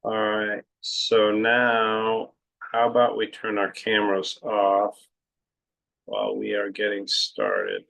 All right. So now, how about we turn our cameras off while we are getting started?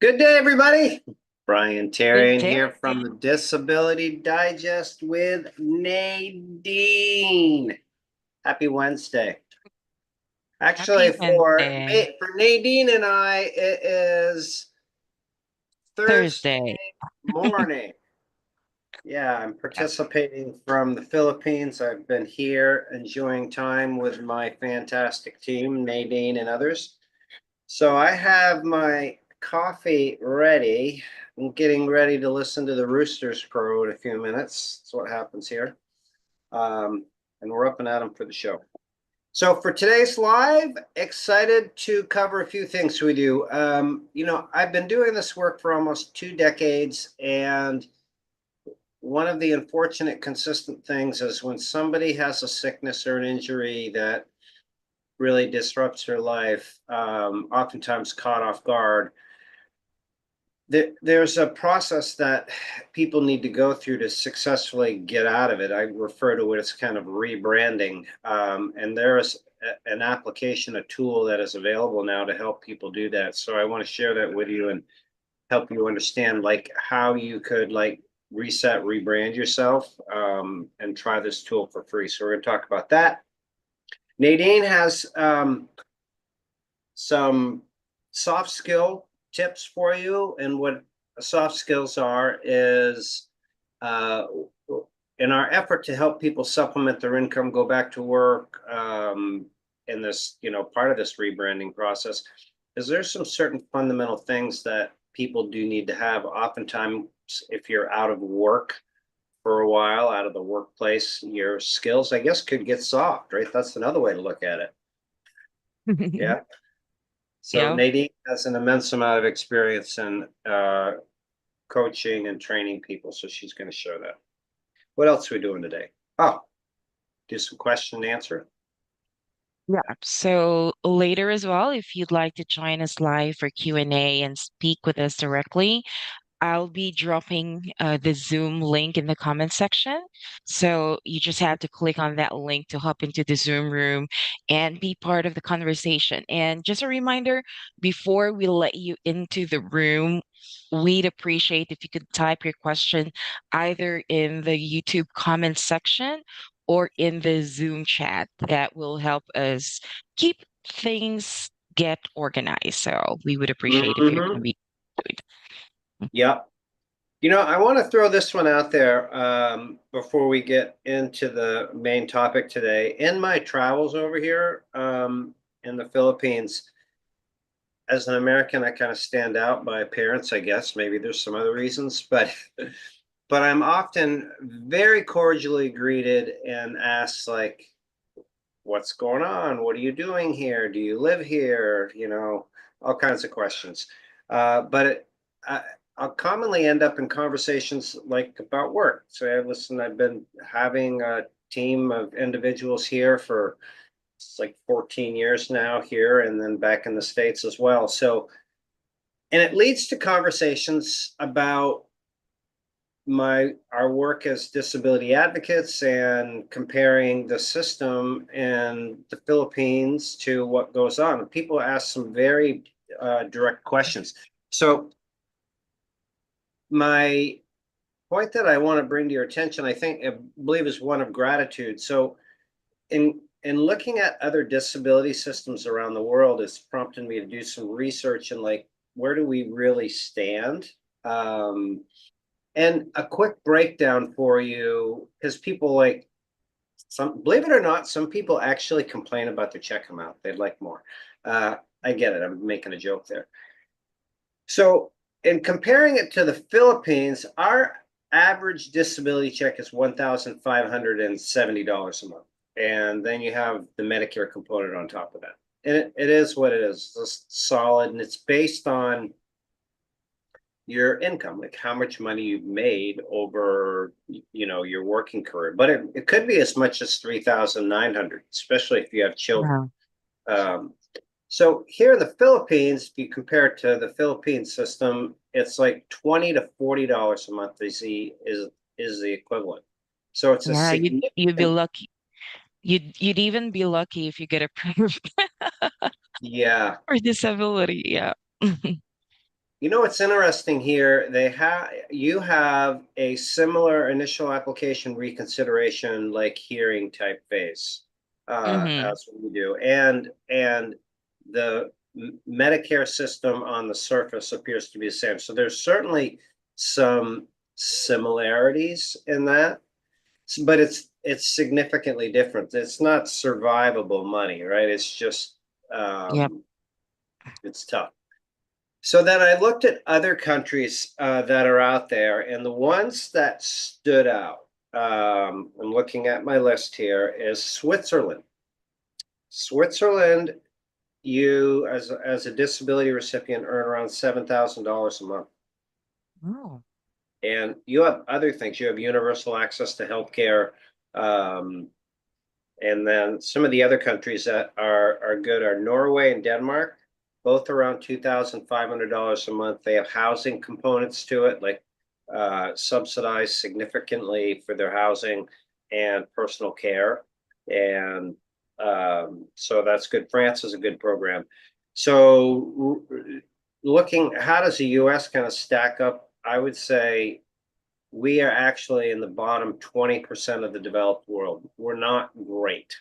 Good day, everybody. Brian Good Terrian day. here from the Disability Digest with Nadine. Happy Wednesday. Happy Actually, Wednesday. for Nadine and I, it is Thursday Thursday. morning. Yeah, I'm participating from the Philippines. I've been here enjoying time with my fantastic team, Nadine and others. So I have my coffee ready. I'm getting ready to listen to the roosters crow in a few minutes. That's what happens here. And we're up and at 'em for the show. So for today's live, excited to cover a few things with you. I've been doing this work for almost 2 decades, and one of the unfortunate consistent things is when somebody has a sickness or an injury that really disrupts their life, oftentimes caught off guard. There's a process that people need to go through to successfully get out of it. I refer to it as kind of rebranding. And there is an application, a tool that is available now to help people do that. So I want to share that with you and help you understand like how you could like reset, rebrand yourself, and try this tool for free. So we're going to talk about that. Nadine has some soft skill tips for you. And what soft skills are is uh, in our effort to help people supplement their income, go back to work, in this, part of this rebranding process, is there's some certain fundamental things that people do need to have. Oftentimes, if you're out of work for a while, out of the workplace, your skills, I guess, could get soft, right? That's another way to look at it. Yeah. So Yeah. Nadine has an immense amount of experience in coaching and training people, so she's going to show that. What else are we doing today? Oh, do some question and answer. Yeah. So later as well, if you'd like to join us live for Q&A and speak with us directly, I'll be dropping the Zoom link in the comment section. So you just have to click on that link to hop into the Zoom room and be part of the conversation. And just a reminder, before we let you into the room, we'd appreciate if you could type your question either in the YouTube comment section or in the Zoom chat. That will help us keep things get organized. So we would appreciate if you're going to Mhm. be doing that. Yep. I want to throw this one out there before we get into the main topic today. In my travels over here in the Philippines, as an American, I kind of stand out by appearance, I guess. Maybe there's some other reasons, but I'm often very cordially greeted and asked like, what's going on? What are you doing here? Do you live here? All kinds of questions. But I, I'll commonly end up in conversations like about work. So, listen, I've been having a team of individuals here for it's like 14 years now here, and then back in the States as well. So, and it leads to conversations about our work as disability advocates and comparing the system in the Philippines to what goes on. And people ask some very direct questions. So my point that I want to bring to your attention, I believe, is one of gratitude. So in looking at other disability systems around the world, it's prompted me to do some research and like where do we really stand. And a quick breakdown for you, because people like believe it or not, some people actually complain about the check amount. They'd like more. I get it. I'm making a joke there. So, in comparing it to the Philippines, our average disability check is $1,570 a month. And then you have the Medicare component on top of that. And it is what it is. It's solid, and it's based on your income, like how much money you've made over your working career. But it could be as much as 3,900, especially if you have children. Wow. um, so here in the Philippines, if you compare it to the Philippine system, it's like $20 to $40 a month is the equivalent. So it's a Yeah, you'd be significant. lucky. You'd even be lucky if you get approved Yeah. for disability. Yeah. What's interesting here? You have a similar initial application reconsideration, like hearing type phase, Hmm. as we do, and the Medicare system on the surface appears to be the same. So there's certainly some similarities in that, but it's significantly different. It's not survivable money, right? It's just Yep. it's tough. So then I looked at other countries that are out there, and the ones that stood out, I'm looking at my list here, is Switzerland. Switzerland, you as a disability recipient earn around $7,000 a month. Oh. And you have other things. You have universal access to healthcare. Um, And then some of the other countries that are good are Norway and Denmark, both around $2,500 a month. They have housing components to it, like subsidized significantly for their housing and personal care. And so that's good. France is a good program. So looking, how does the US kind of stack up? I would say we are actually in the bottom 20% of the developed world. We're not great,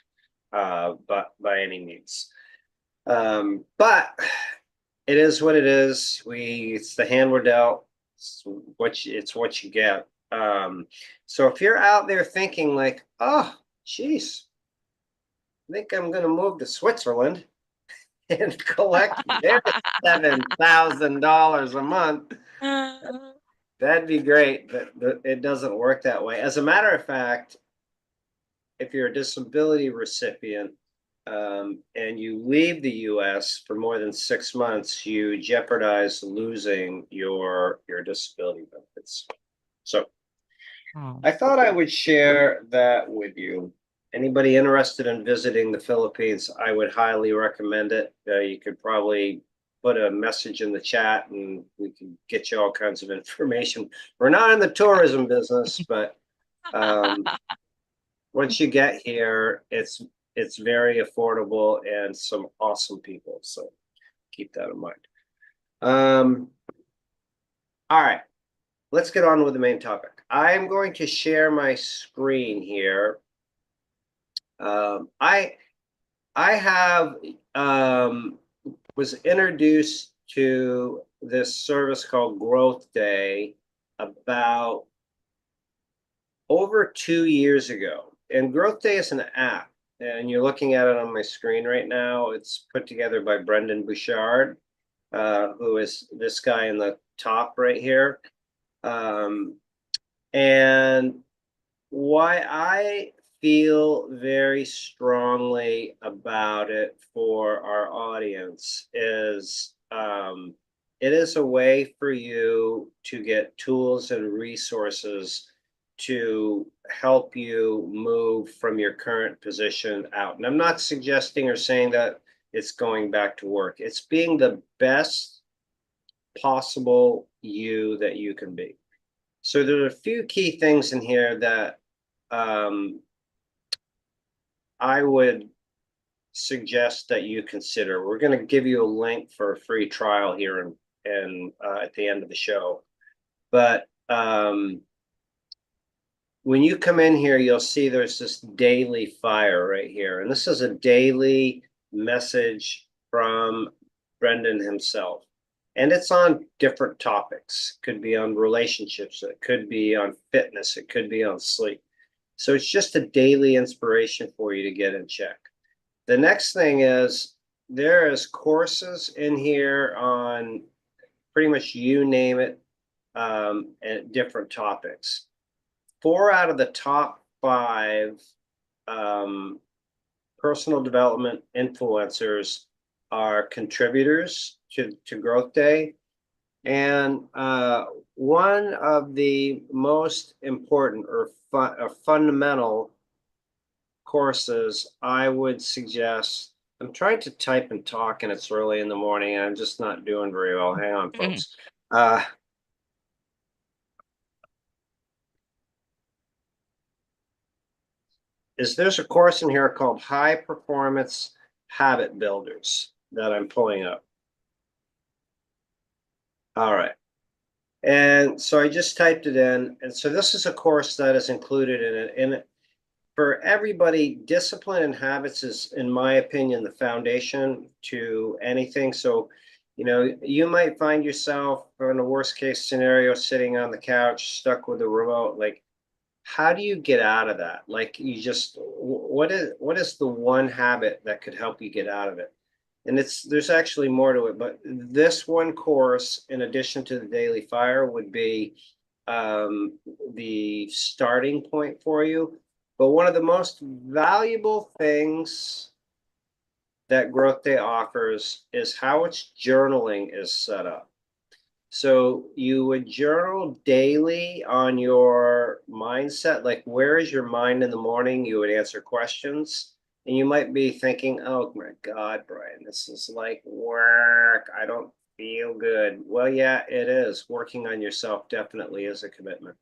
but by any means. But it is what it is. It's the hand we're dealt. It's what you get. So if you're out there thinking like, oh, geez, I think I'm going to move to Switzerland and collect their $7,000 a month, that'd be great, but it doesn't work that way. As a matter of fact, if you're a disability recipient and you leave the US for more than 6 months, you jeopardize losing your disability benefits. So Oh. I thought I would share that with you. Anybody interested in visiting the Philippines, I would highly recommend it. You could probably put a message in the chat and we can get you all kinds of information. We're not in the tourism business, but um, once you get here, it's very affordable and some awesome people. So keep that in mind. Um, all right, let's get on with the main topic. I am going to share my screen here. I have was introduced to this service called Growth Day about over 2 years ago. And Growth Day is an app, and you're looking at it on my screen right now. It's put together by Brendan Bouchard, who is this guy in the top right here. And why I feel very strongly about it for our audience is it is a way for you to get tools and resources to help you move from your current position out. And I'm not suggesting or saying that it's going back to work. It's being the best possible you that you can be. So there are a few key things in here that um, I would suggest that you consider. We're going to give you a link for a free trial here and at the end of the show. But when you come in here, you'll see there's this daily fire right here. And this is a daily message from Brendan himself. And it's on different topics. It could be on relationships. It could be on fitness. It could be on sleep. So it's just a daily inspiration for you to get in check. The next thing is there is courses in here on pretty much you name it, and different topics. 4 out of the top 5 personal development influencers are contributors to Growth Day. And one of the most important or fundamental courses I would suggest. I'm trying to type and talk, and it's early in the morning, and I'm just not doing very well. Hang on, folks. There's a course in here called High Performance Habit Builders that I'm pulling up. All right. And so I just typed it in. And so this is a course that is included in it. And for everybody, discipline and habits is, in my opinion, the foundation to anything. So, you might find yourself in a worst case scenario sitting on the couch, stuck with a remote. Like, how do you get out of that? Like, what is the one habit that could help you get out of it? And there's actually more to it, but this one course, in addition to the daily fire, would be the starting point for you. But one of the most valuable things that Growth Day offers is how its journaling is set up. So you would journal daily on your mindset, like where is your mind in the morning? You would answer questions, and you might be thinking, oh my God, Brian, this is like work. I don't feel good. Well, yeah, it is. Working on yourself definitely is a commitment.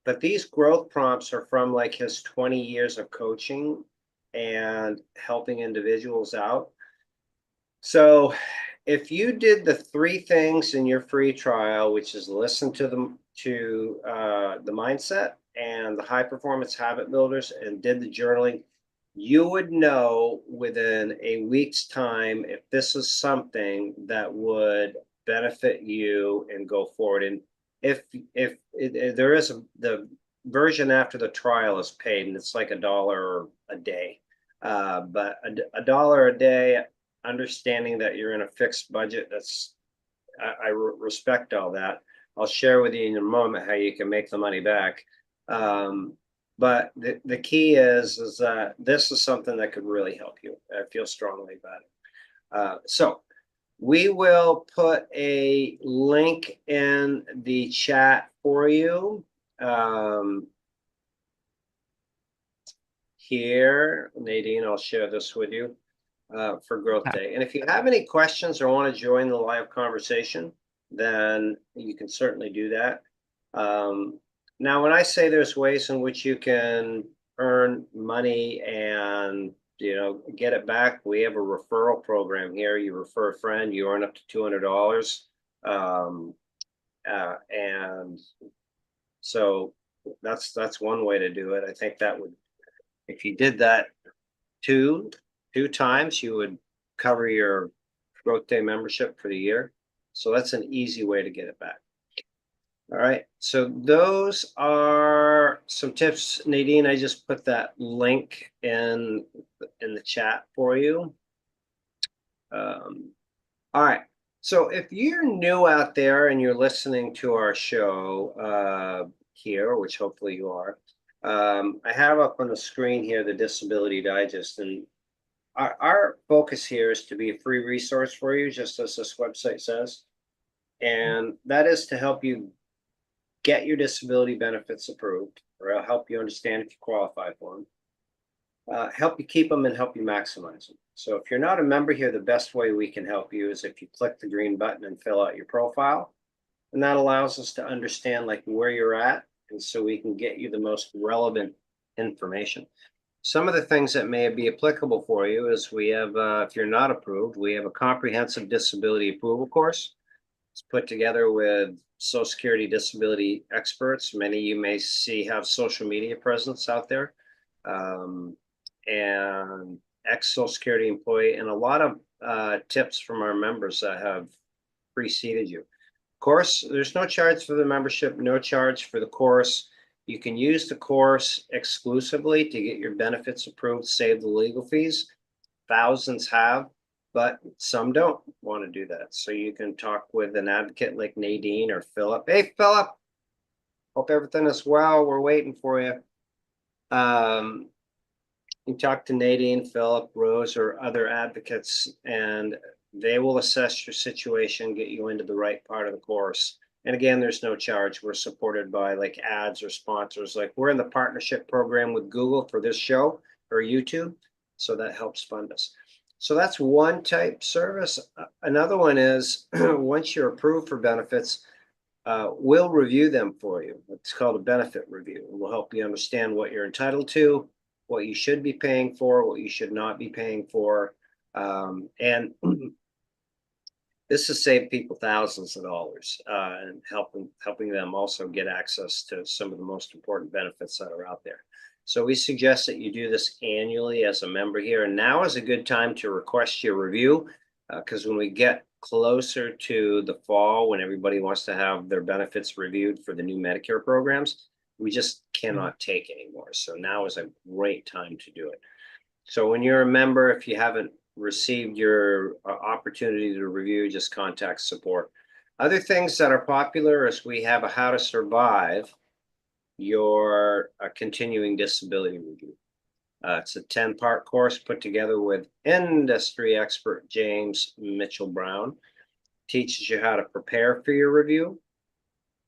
But these growth prompts are from like his 20 years of coaching and helping individuals out. So if you did the 3 things in your free trial, which is listen to the mindset and the high performance habit builders and did the journaling, you would know within a week's time if this is something that would benefit you and go forward. And if there is the version after the trial is paid, and it's like $1 a day, but $1 a day, understanding that you're in a fixed budget, I respect all that. I'll share with you in a moment how you can make the money back. But the key is that this is something that could really help you. I feel strongly about it. So we will put a link in the chat for you. Here, Nadine, I'll share this with you for Growth Day. And if you have any questions or want to join the live conversation, then you can certainly do that. Now, when I say there's ways in which you can earn money and get it back, we have a referral program here. You refer a friend, you earn up to $200. And so that's one way to do it. I think that would, if you did that two times, you would cover your Growth Day membership for the year. So that's an easy way to get it back. All right, so those are some tips. Nadine, I just put that link in the chat for you. All right, so if you're new out there and you're listening to our show here, which hopefully you are, I have up on the screen here the Disability Digest, and our focus here is to be a free resource for you, just as this website says, and that is to help you get your disability benefits approved, or I'll help you understand if you qualify for them, help you keep them and help you maximize them. So if you're not a member here, the best way we can help you is if you click the green button and fill out your profile. And that allows us to understand like where you're at. And so we can get you the most relevant information. Some of the things that may be applicable for you is we have, if you're not approved, we have a comprehensive disability approval course. It's put together with Social Security disability experts. Many of you may see have social media presence out there, and ex-Social Security employee, and a lot of tips from our members that have preceded you. Of course, there's no charge for the membership, no charge for the course. You can use the course exclusively to get your benefits approved, save the legal fees. Thousands have, but some don't want to do that. So you can talk with an advocate like Nadine or Philip. Hey, Philip, hope everything is well. We're waiting for you. You talk to Nadine, Philip, Rose, or other advocates, and they will assess your situation, get you into the right part of the course. And again, there's no charge. We're supported by like ads or sponsors. Like we're in the partnership program with Google for this show or YouTube. So that helps fund us. So that's one type service. Another one is once you're approved for benefits, we'll review them for you. It's called a benefit review. We'll help you understand what you're entitled to, what you should be paying for, what you should not be paying for. And this has saved people thousands of dollars and helping them also get access to some of the most important benefits that are out there. So we suggest that you do this annually as a member here. And now is a good time to request your review because when we get closer to the fall, when everybody wants to have their benefits reviewed for the new Medicare programs, we just cannot take anymore. So now is a great time to do it. So when you're a member, if you haven't received your opportunity to review, just contact support. Other things that are popular is we have a How to Survive Your Continuing Disability Review. It's a 10-part course put together with industry expert James Mitchell Brown. Teaches you how to prepare for your review,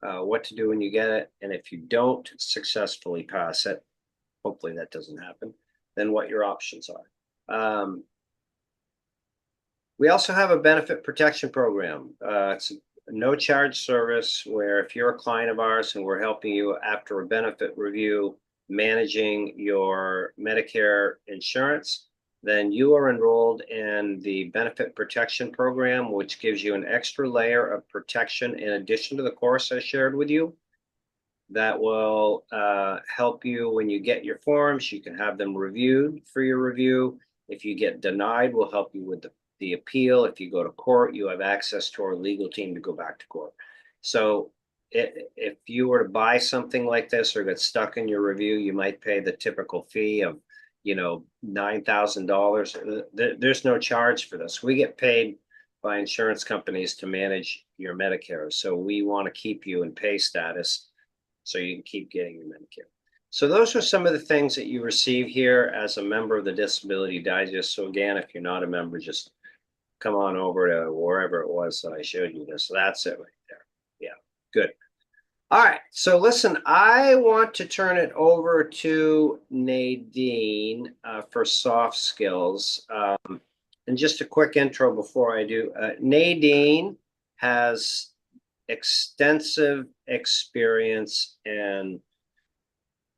what to do when you get it, and if you don't successfully pass it, hopefully that doesn't happen, then what your options are. We also have a benefit protection program. It's a no charge service where if you're a client of ours and we're helping you after a benefit review managing your Medicare insurance, then you are enrolled in the benefit protection program, which gives you an extra layer of protection in addition to the course I shared with you. That will help you when you get your forms. You can have them reviewed for your review. If you get denied, we'll help you with the appeal. If you go to court, you have access to our legal team to go back to court. So if you were to buy something like this or get stuck in your review, you might pay the typical fee of, $9,000. There's no charge for this. We get paid by insurance companies to manage your Medicare. So we want to keep you in pay status so you can keep getting your Medicare. So those are some of the things that you receive here as a member of the Disability Digest. So again, if you're not a member, just come on over to wherever it was that I showed you this. So that's it right there. Yeah, good. All right, so listen, I want to turn it over to Nadine for soft skills. And just a quick intro before I do. Nadine has extensive experience in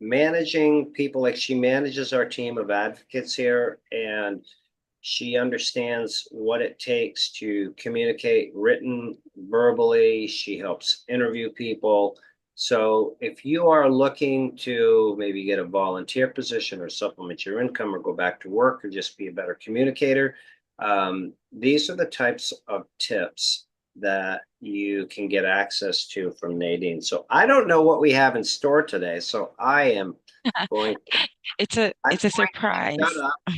managing people. Like she manages our team of advocates here, and she understands what it takes to communicate written, verbally. She helps interview people. So if you are looking to maybe get a volunteer position or supplement your income or go back to work or just be a better communicator, These are the types of tips that you can get access to from Nadine. So I don't know what we have in store today. So going, I'm It's a going to shut surprise. up,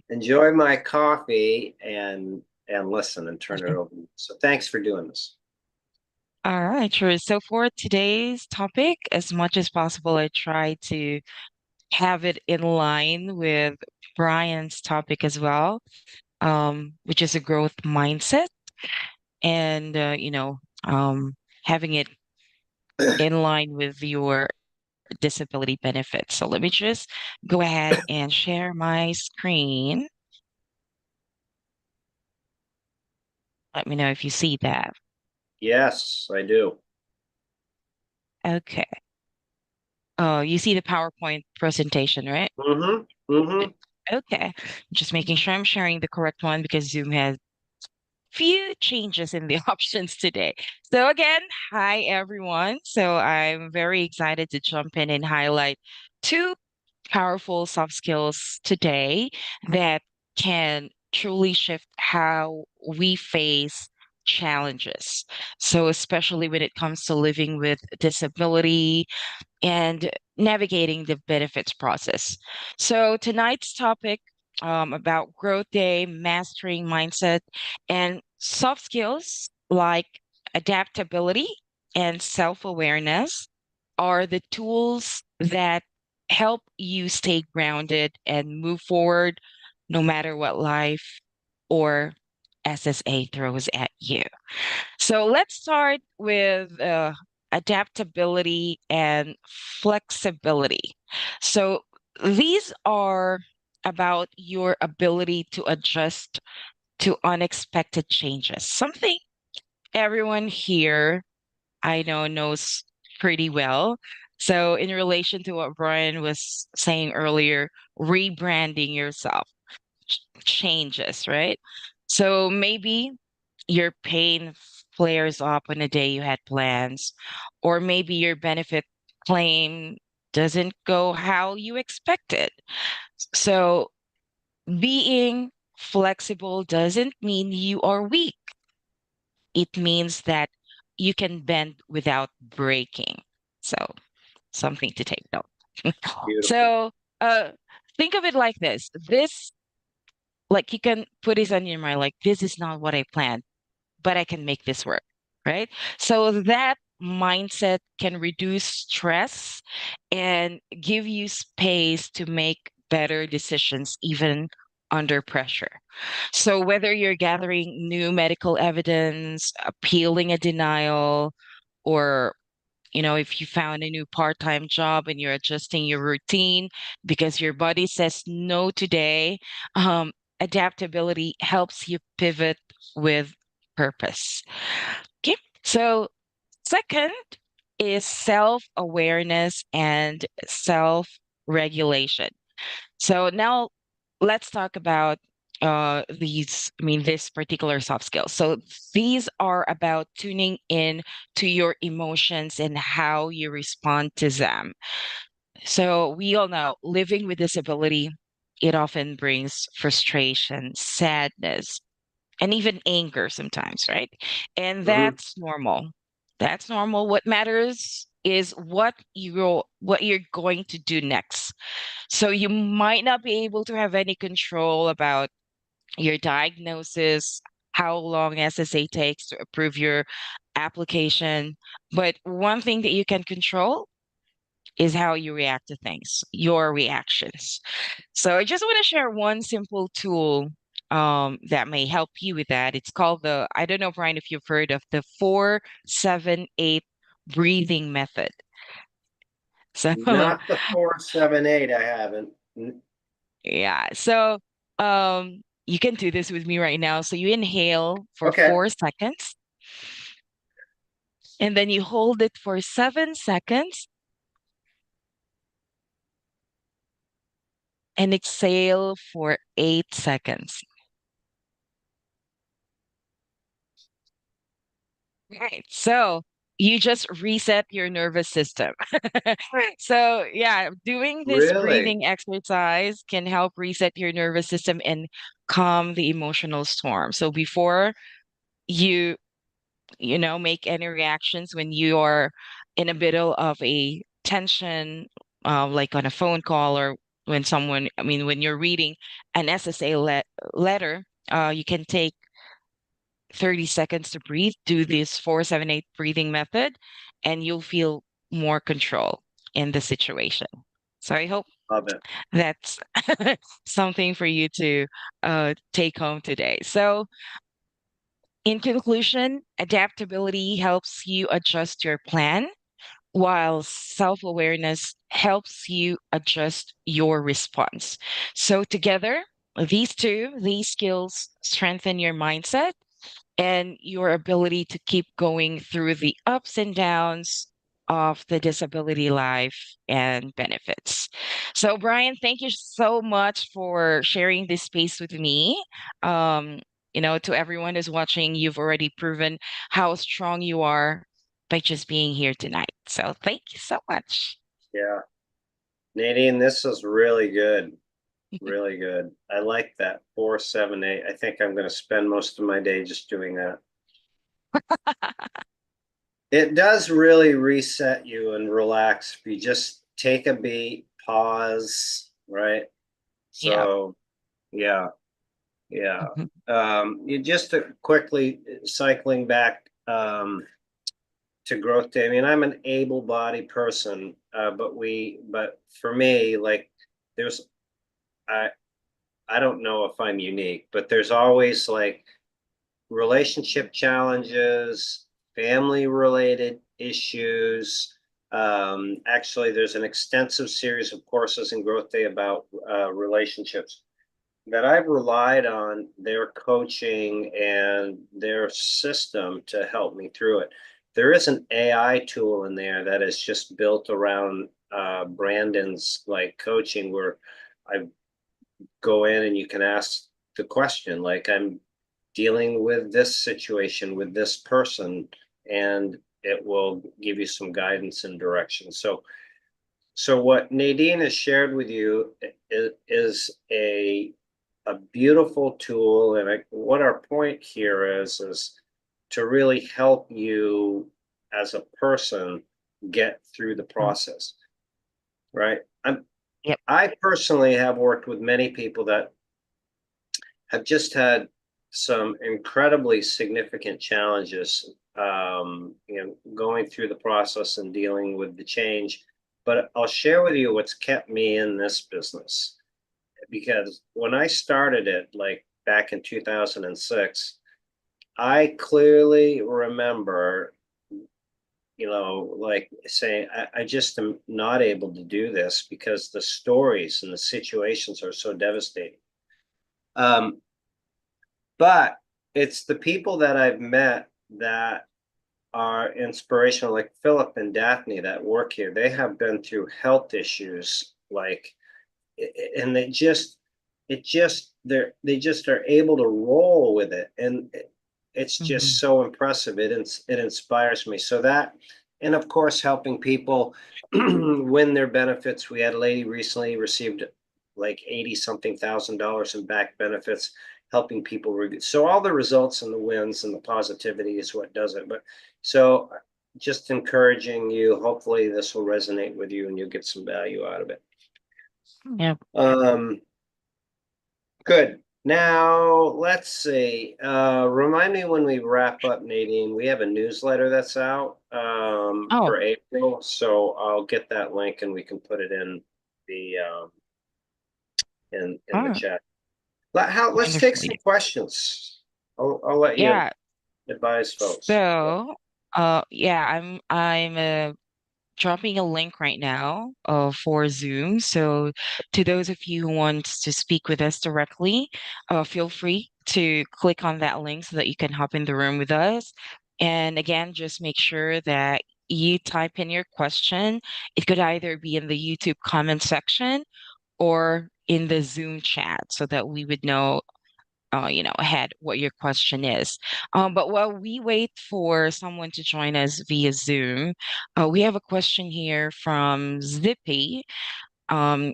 enjoy my coffee, and listen and turn it over. So thanks for doing this. All right, sure. So for today's topic, as much as possible, I try to have it in line with Brian's topic as well, which is a growth mindset and having it in line with your disability benefits. So let me just go ahead and share my screen. Let me know if you see that. Yes, I do. Okay. Oh, you see the PowerPoint presentation, right? Mm-hmm. Mm-hmm. Okay. Just making sure I'm sharing the correct one because Zoom has few changes in the options today. So again, hi everyone. So I'm very excited to jump in and highlight two powerful soft skills today that can truly shift how we face challenges. So especially when it comes to living with disability, and navigating the benefits process. So tonight's topic about growth day, mastering mindset, and soft skills like adaptability and self-awareness are the tools that help you stay grounded and move forward no matter what life or SSA throws at you. So let's start with adaptability and flexibility. So these are about your ability to adjust to unexpected changes. Something everyone here I know knows pretty well. So in relation to what Brian was saying earlier, rebranding yourself changes, right? So maybe your pain flares up on a day you had plans, or maybe your benefit claim doesn't go how you expected. So being flexible doesn't mean you are weak. It means that you can bend without breaking. So something to take note. Beautiful. So think of it like this. Like you can put this on your mind, like this is not what I planned, but I can make this work, right? So that mindset can reduce stress and give you space to make better decisions even under pressure. So whether you're gathering new medical evidence, appealing a denial, or if you found a new part-time job and you're adjusting your routine because your body says no today, um, adaptability helps you pivot with purpose. Okay. So second is self-awareness and self-regulation. So now let's talk about this particular soft skills. So these are about tuning in to your emotions and how you respond to them. So we all know living with disability, it often brings frustration, sadness, and even anger sometimes, right? And Mm-hmm. that's normal. That's normal. What matters is what you're going to do next. So you might not be able to have any control about your diagnosis, how long SSA takes to approve your application, but one thing that you can control is how you react to things, your reactions. So I just want to share one simple tool that may help you with that. It's called I don't know, Brian, if you've heard of the 4-7-8 breathing method. So Not the 478. I haven't. yeah. So you can do this with me right now. So you inhale for Okay. 4 seconds and then you hold it for 7 seconds and exhale for 8 seconds. Right. So you just reset your nervous system. So yeah, doing this Really? breathing exercise can help reset your nervous system and calm the emotional storm. So before you, make any reactions when you are in the middle of a tension, like on a phone call or when you're reading an SSA letter, you can take 30 seconds to breathe, do this 478 breathing method, and you'll feel more control in the situation. So I hope Love it. that's something for you to take home today. So, in conclusion, adaptability helps you adjust your plan, while self awareness helps you adjust your response. So, together, these skills strengthen your mindset and your ability to keep going through the ups and downs of the disability life and benefits. So, Brian, thank you so much for sharing this space with me. Um, to everyone who's watching, you've already proven how strong you are by just being here tonight. So, thank you so much. Yeah. Nadine, this is really good. Really good. I like that 478. I think I'm going to spend most of my day just doing that. It does really reset you and relax if you just take a beat, pause, right? Yeah. So, yeah, yeah. Mhm. You just quickly cycling back to growth day. I mean, I'm an able-bodied person, but for me, like, there's, I, I don't know if I'm unique, but there's always like relationship challenges, family related issues. Actually, there's an extensive series of courses in Growth Day about relationships that I've relied on their coaching and their system to help me through it. There is an AI tool in there that is just built around Brandon's like coaching where I go in and you can ask the question like I'm dealing with this situation with this person, and it will give you some guidance and direction. So what Nadine has shared with you is a beautiful tool, and what our point here is to really help you as a person get through the Mm. process, right? Yep. I personally have worked with many people that have just had some incredibly significant challenges, going through the process and dealing with the change. But I'll share with you what's kept me in this business. Because when I started it, like back in 2006, I clearly remember, like saying, I just am not able to do this because the stories and the situations are so devastating. Um, But it's the people that I've met that are inspirational, like Philip and Daphne that work here. They have been through health issues, like, and they just are able to roll with it, and it's just Mhm. so impressive. It inspires me. So that, and of course, helping people win their benefits. We had a lady recently received like 80 something thousand dollars in back benefits, helping people. So all the results and the wins and the positivity is what does it. But so just encouraging you. Hopefully, this will resonate with you and you'll get some value out of it. Yep. Um, Good. Now, let's see. Remind me when we wrap up, Nadine. We have a newsletter that's out Oh, for April, so I'll get that link and we can put it in the in the oh, chat. Let's take wonderful. some questions. I'll let you Yeah. advise folks. Yeah. So, yeah, I'm dropping a link right now for Zoom. So to those of you who want to speak with us directly, feel free to click on that link so that you can hop in the room with us. And again, just make sure that you type in your question. It could either be in the YouTube comment section or in the Zoom chat so that we would know ahead what your question is. But while we wait for someone to join us via Zoom, we have a question here from Zippy. Um,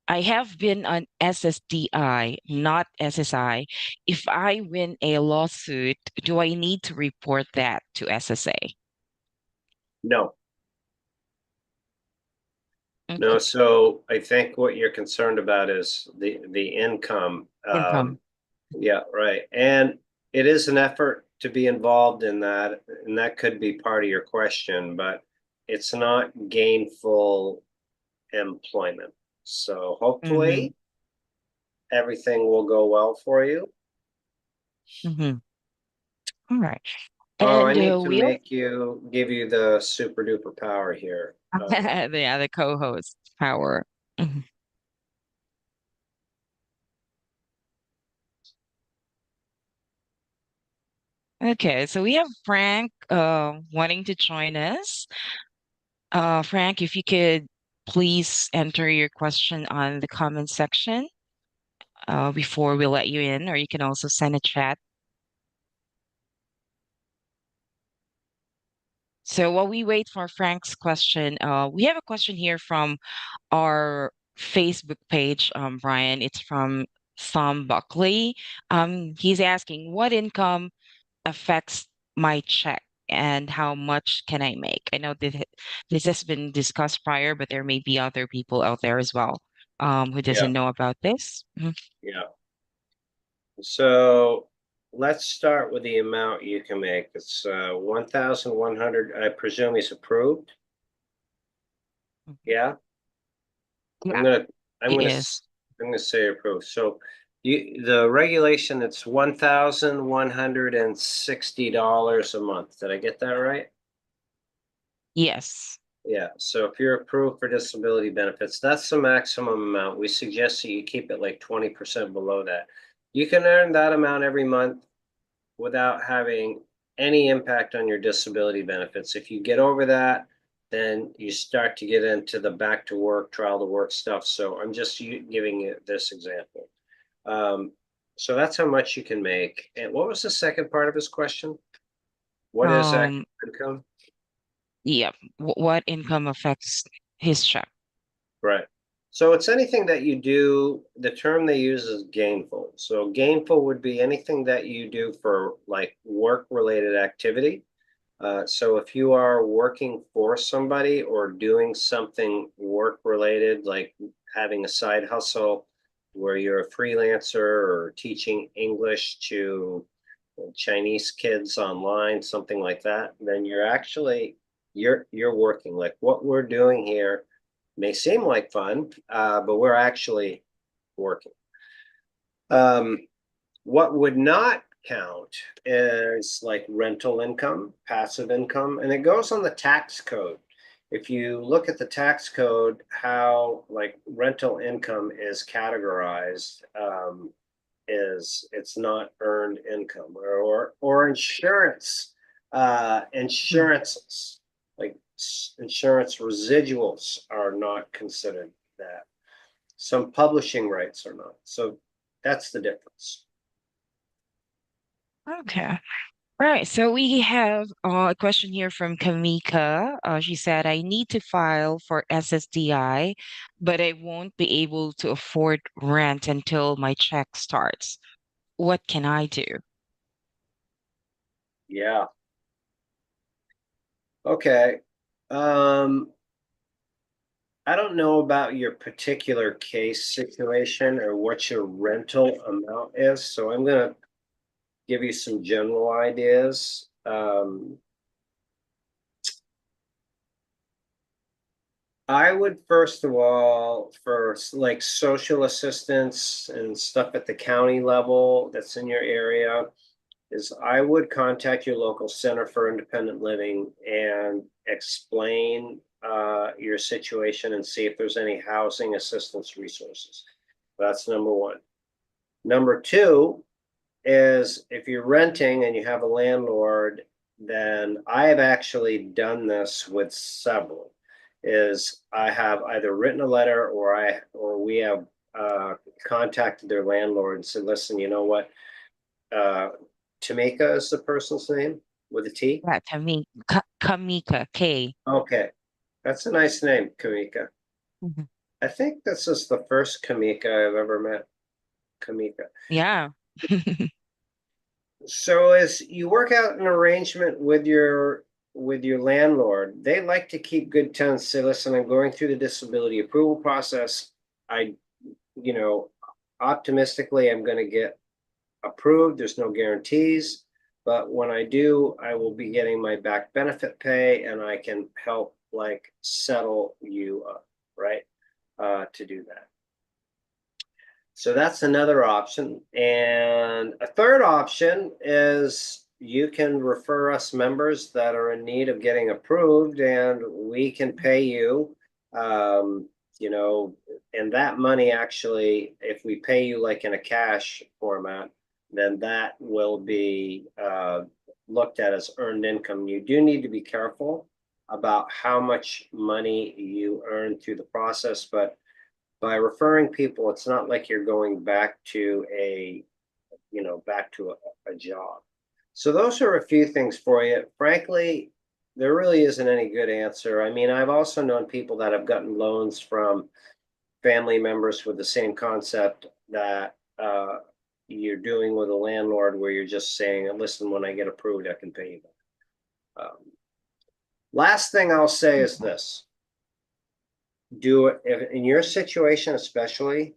I have been on SSDI, not SSI. If I win a lawsuit, do I need to report that to SSA? No, no. Okay. So I think what you're concerned about is the income. Income. Yeah, right. And it is an effort to be involved in that, and that could be part of your question, but it's not gainful employment. So Mm-hmm. hopefully everything will go well for you. Mm-hmm. All right. Oh, I And need to we'll, give you the super duper power here. the co-host power. Mhm. Okay, so we have Frank wanting to join us. Frank, if you could please enter your question on the comment section before we let you in, or you can also send a chat. So while we wait for Frank's question, we have a question here from our Facebook page, Brian. It's from Sam Buckley. He's asking, what income affects my check and how much can I make? I know that this has been discussed prior, but there may be other people out there as well who Yeah, doesn't know about this. Mhm. yeah. So let's start with the amount you can make. It's 1,100. I presume is approved. Yeah. I'm Yeah, gonna, I'm it gonna, is. I'm gonna say approved. So the regulation, it's $1,160 a month. Did I get that right? Yes. Yeah. So if you're approved for disability benefits, that's the maximum amount. We suggest that you keep it like 20% below that. You can earn that amount every month without having any impact on your disability benefits. If you get over that, then you start to get into the back to work, trial to work stuff. So I'm just giving you this example. Um, so that's how much you can make. And what was the second part of his question? What is active Um, income? yeah. What income affects his check? Right. So it's anything that you do, the term they use is gainful. So gainful would be anything that you do for like work related activity. So if you are working for somebody or doing something work related, like having a side hustle where you're a freelancer or teaching English to Chinese kids online, something like that, then you're working. Like what we're doing here may seem like fun, but we're actually working. Um, what would not count is like rental income, passive income, and it goes on the tax code. If you look at the tax code, how like rental income is categorized, is it's not earned income or insurance, Hmm. insurances like insurance residuals are not considered that. Some publishing rights are not. So that's the difference. Okay. All right. So we have a question here from Kamika. She said, I need to file for SSDI, but I won't be able to afford rent until my check starts. What can I do? Yeah. Okay. Um, I don't know about your particular case situation or what your rental amount is, so I'm gonna give you some general ideas. I would first of all, for like social assistance and stuff at the county level that's in your area, is I would contact your local Center for Independent Living and explain your situation and see if there's any housing assistance resources. That's number one. Number two is if you're renting and you have a landlord, then I have actually done this with several. Is I have either written a letter or we have contacted their landlord and said, listen, you know what? Uh, Tamika is the person's name with a T. Yeah, Kamika, K. Okay, that's a nice name, Kamika. Mhm. I think this is the first Kamika I've ever met. Kamika. Yeah. So as you work out an arrangement with your landlord, they like to keep good tenants say, listen, I'm going through the disability approval process. I, you know, optimistically I'm going to get approved. There's no guarantees, but when I do, I will be getting my back benefit pay and I can help like settle you up, right? To do that. So that's another option. And a third option is you can refer us members that are in need of getting approved and we can pay you, um, you know, and that money actually, if we pay you like in a cash format, then that will be looked at as earned income. You do need to be careful about how much money you earn through the process, but by referring people, it's not like you're going back to a job. So those are a few things for you. Frankly, there really isn't any good answer. I mean, I've also known people that have gotten loans from family members with the same concept that you're doing with a landlord, where you're just saying, listen, when I get approved, I can pay you back. Last thing I'll say is this: do it in your situation, especially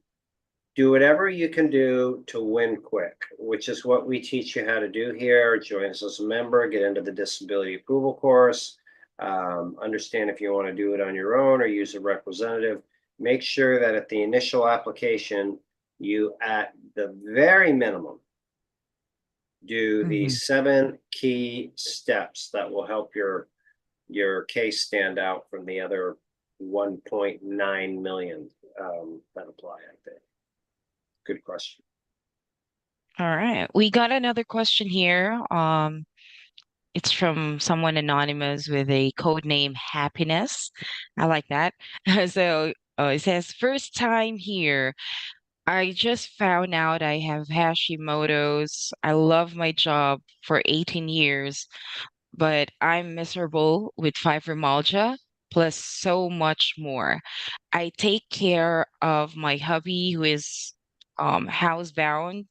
do whatever you can do to win quick, which is what we teach you how to do here. Join us as a member, get into the disability approval course, understand if you want to do it on your own or use a representative. Make sure that at the initial application, you at the very minimum do the Hmm. 7 key steps that will help your case stand out from the other 1.9 million that apply, I think. Good question. All right. We got another question here. It's from someone anonymous with a code name Happiness. I like that. So it says, first time here. I just found out I have Hashimoto's. I love my job for 18 years, but I'm miserable with fibromyalgia plus so much more. I take care of my hubby who is housebound,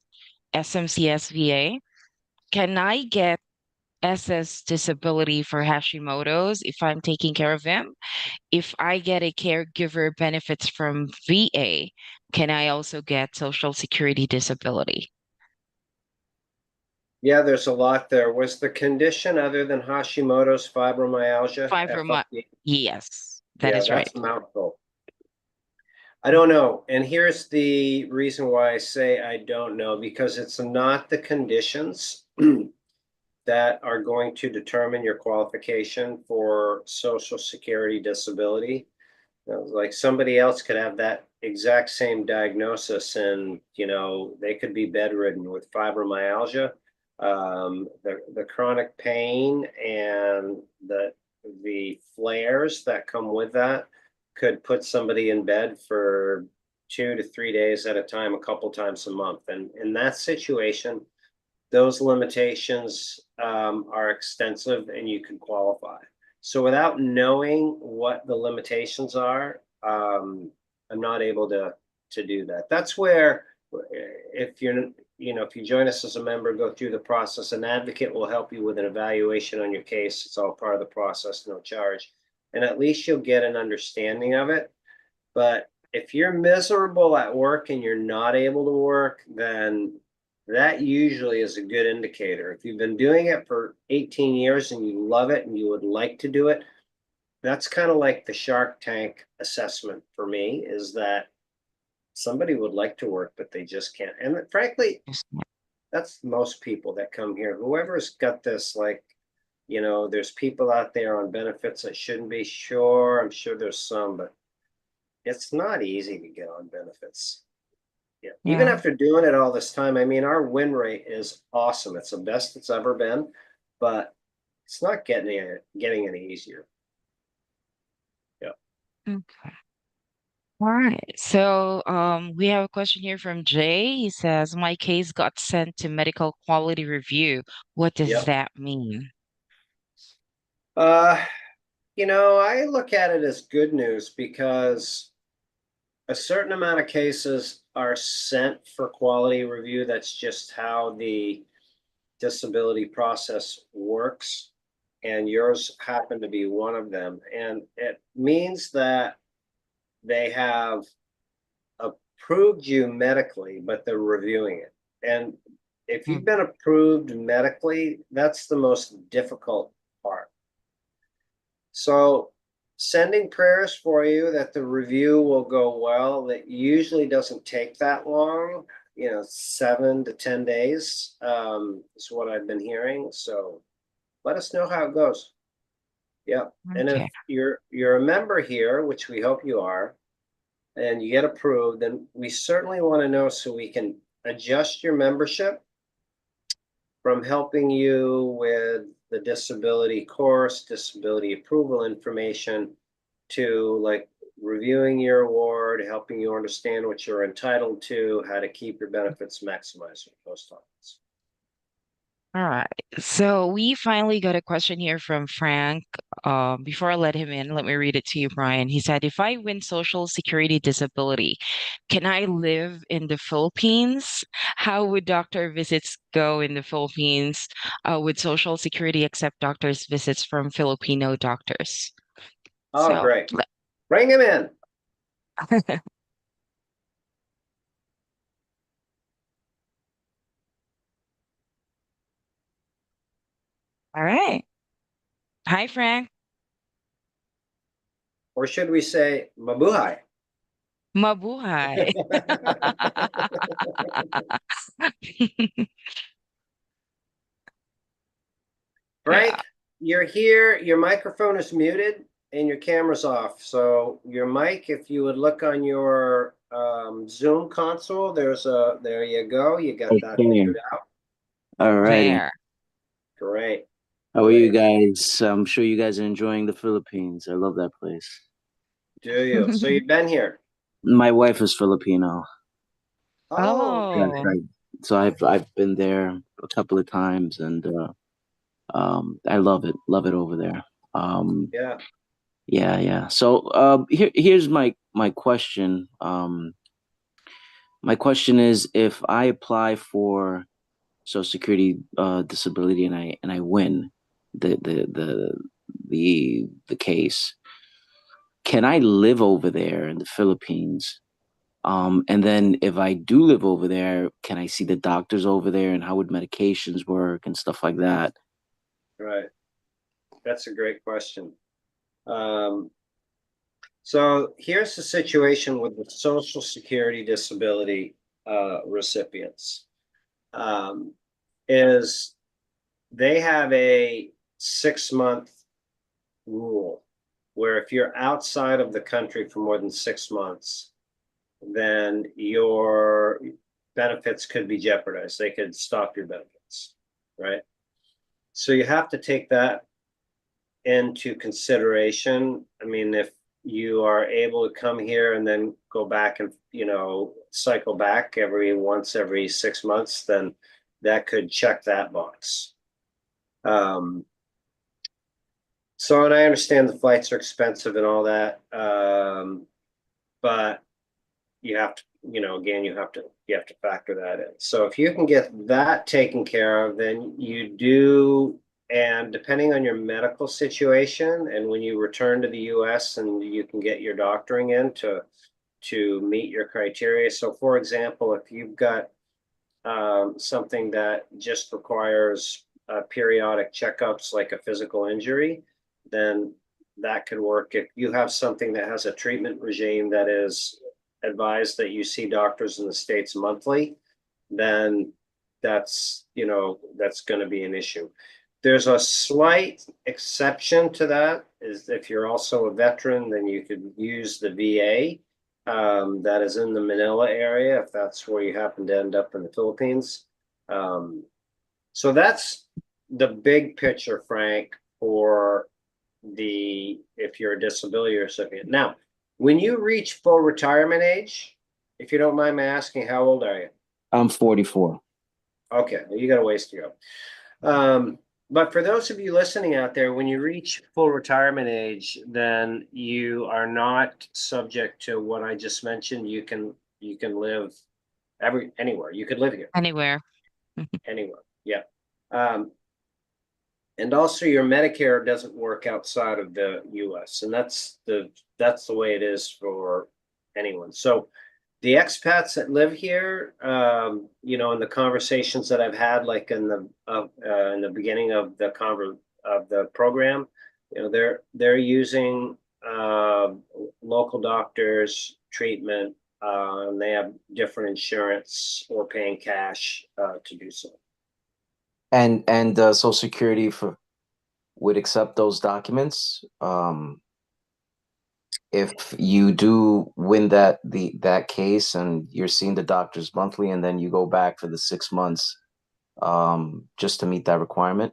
SMCSVA. Can I get SS disability for Hashimoto's if I'm taking care of him? If I get a caregiver benefits from VA, can I also get Social Security disability? Yeah, there's a lot there. Was the condition other than Hashimoto's fibromyalgia, Fibromyalgia. FOP? Yes, that Yeah, is right. that's a mouthful. I don't know. And here's the reason why I say I don't know, because it's not the conditions that are going to determine your qualification for Social Security disability. Like somebody else could have that exact same diagnosis and, they could be bedridden with fibromyalgia. The chronic pain and the flares that come with that could put somebody in bed for 2 to 3 days at a time, a couple times a month. And in that situation, those limitations are extensive and you can qualify. So without knowing what the limitations are, I'm not able to do that. That's where if if you join us as a member, go through the process, an advocate will help you with an evaluation on your case. It's all part of the process, no charge. And at least you'll get an understanding of it. But if you're miserable at work and you're not able to work, then that usually is a good indicator. If you've been doing it for 18 years and you love it and you would like to do it, that's kind of like the Shark Tank assessment for me, is that somebody would like to work, but they just can't. And frankly, Yes. that's most people that come here. Whoever's got this, like, there's people out there on benefits that shouldn't be. Sure, I'm sure there's some, but it's not easy to get on benefits. Yeah. Even Yeah. after doing it all this time, I mean, our win rate is awesome. It's the best it's ever been, but it's not getting any easier. Yeah. Okay. All right. So we have a question here from Jay. He says, my case got sent to medical quality review. What does Yep. that mean? Uh, I look at it as good news because a certain amount of cases are sent for quality review. That's just how the disability process works. And yours happened to be one of them. And it means that they have approved you medically, but they're reviewing it. And if you've Mm. been approved medically, that's the most difficult part. So sending prayers for you that the review will go well. That usually doesn't take that long, 7 to 10 days, is what I've been hearing. So let us know how it goes. Yeah. And if Okay. you're a member here, which we hope you are, and you get approved, then we certainly want to know so we can adjust your membership from helping you with the disability course, disability approval information, to like reviewing your award, helping you understand what you're entitled to, how to keep your benefits maximized with post office. All right. So we finally got a question here from Frank. Before I let him in, let me read it to you, Brian. He said, if I win Social Security disability, can I live in the Philippines? How would doctor visits go in the Philippines? Would Social Security accept doctors' visits from Filipino doctors? Oh, So, great. Bring him in. all right. Hi, Frank. Or should we say mabuhay? Mabuhay. Yeah. Frank, you're here. Your microphone is muted and your camera's off. So your mic, if you would look on your Zoom console, there you go. You got that Okay. figured out. All righty. There. Great. How are you Great. guys? I'm sure you guys are enjoying the Philippines. I love that place. Do you? So you've been here? My wife is Filipino. Oh, Yes, Oh, so I've been there a couple of times, and I love it over there. Um, yeah. yeah, yeah. So here's my question. My question is, if I apply for Social Security disability and I win the the the the case, can I live over there in the Philippines? And then if I do live over there, can I see the doctors over there, and how would medications work and stuff like that? Right. That's a great question. Um, so here's the situation with the Social Security disability recipients. Um, is they have a 6 month rule where if you're outside of the country for more than 6 months, then your benefits could be jeopardized. They could stop your benefits, right? So you have to take that into consideration. I mean, if you are able to come here and then go back and, cycle back every 6 months, then that could check that box. So, and I understand the flights are expensive and all that, but you have to, again, you have to factor that in. So if you can get that taken care of, then you do, and depending on your medical situation, and when you return to the U.S. and you can get your doctoring in to meet your criteria. So, for example, if you've got something that just requires periodic checkups like a physical injury, then that could work. If you have something that has a treatment regime that is advised that you see doctors in the States monthly, then that's going to be an issue. There's a slight exception to that, is if you're also a veteran, then you could use the VA that is in the Manila area, if that's where you happen to end up in the Philippines. So that's the big picture, Frank, for if you're a disability recipient. Now, when you reach full retirement age, if you don't mind me asking, how old are you? I'm 44. Okay, you got a ways to go. But for those of you listening out there, when you reach full retirement age, then you are not subject to what I just mentioned. You can live anywhere. You could live here Anywhere. anywhere. Yeah. Um, and also your Medicare doesn't work outside of the US, and that's the way it is for anyone. So the expats that live here, in the conversations that I've had, like in the beginning of the program, they're using local doctors treatment, and they have different insurance or paying cash to do so. And Social Security would accept those documents. If you do win that case and you're seeing the doctors monthly, and then you go back for the 6 months, just to meet that requirement.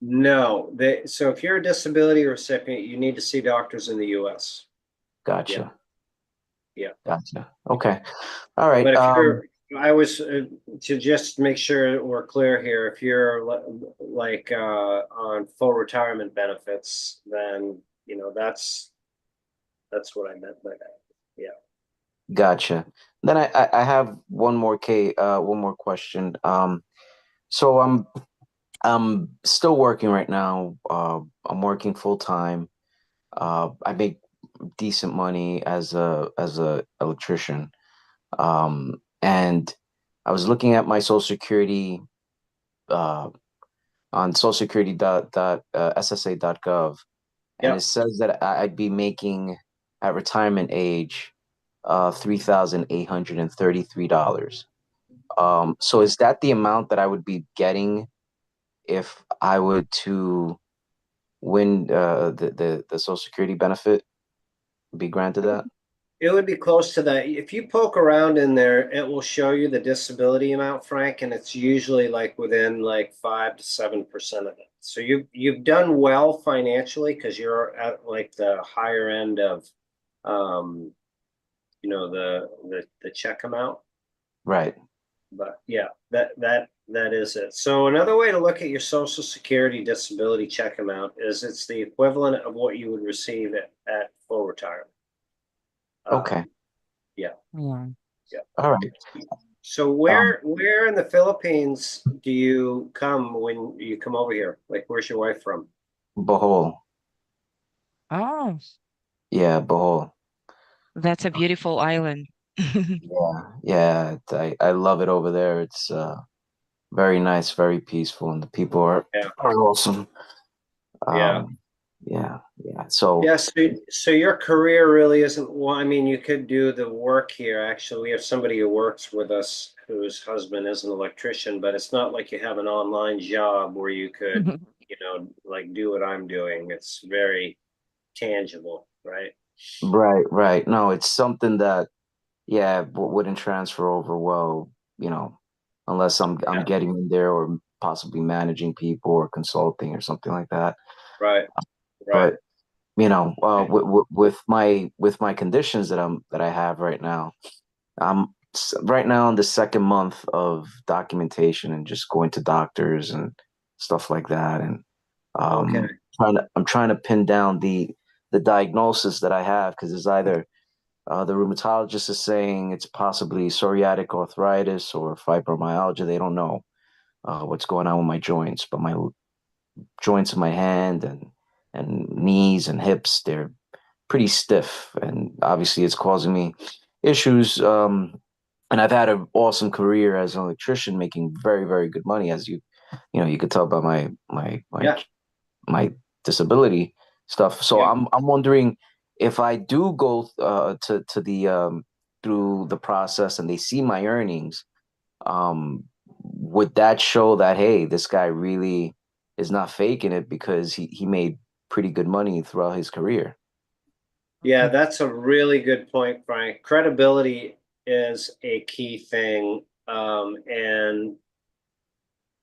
No, so if you're a disability recipient, you need to see doctors in the US. Gotcha. Yeah. Gotcha. Okay. All right. But if I was to just make sure we're clear here, if you're like on full retirement benefits, then that's what I meant by that. Yeah. Gotcha. Then I have one more question. So I'm still working right now. I'm working full time. I make decent money as a electrician. And I was looking at my Social Security uh, on SSA.gov, and Yeah. it says that I'd be making at retirement age $3,833. So is that the amount that I would be getting if I were to win the Social Security benefit? Be granted that? It would be close to that. If you poke around in there, it will show you the disability amount, Frank, and it's usually like within like 5 to 7% of it. So you've done well financially because you're at like the higher end of the check amount. Right. But yeah, that is it. So another way to look at your Social Security disability check amount is it's the equivalent of what you would receive at full retirement. Okay. Yeah. Yeah. Yeah. All right. So where in the Philippines do you come when you come over here? Like, where's your wife from? Bohol. Oh, Yeah, Bohol. that's a beautiful island. Yeah, yeah. I love it over there. It's very nice, very peaceful, and the people Yeah. are awesome. Yeah. Yeah, yeah. So Yes. So your career really isn't well, I mean, you could do the work here. Actually, we have somebody who works with us whose husband is an electrician, but it's not like you have an online job where you could, like do what I'm doing. It's very tangible, right? right, right. No, it's something that yeah wouldn't transfer over well, unless I'm Yeah. getting in there or possibly managing people or consulting or something like that. Right. Right. But with my conditions that I have right now, I'm right now in the second month of documentation and just going to doctors and stuff like that, and Okay. I'm trying to pin down the diagnosis that I have, because it's either the rheumatologist is saying it's possibly psoriatic arthritis or fibromyalgia. They don't know what's going on with my joints, but my joints in my hand and knees and hips, they're pretty stiff, and obviously it's causing me issues. And I've had an awesome career as an electrician, making very, very good money, as you could tell by Yeah. my disability stuff. So Yeah. I'm wondering if I do go to the through the process and they see my earnings, would that show that, hey, this guy really is not faking it, because he made pretty good money throughout his career? Yeah, that's a really good point, Frank. Credibility is a key thing. And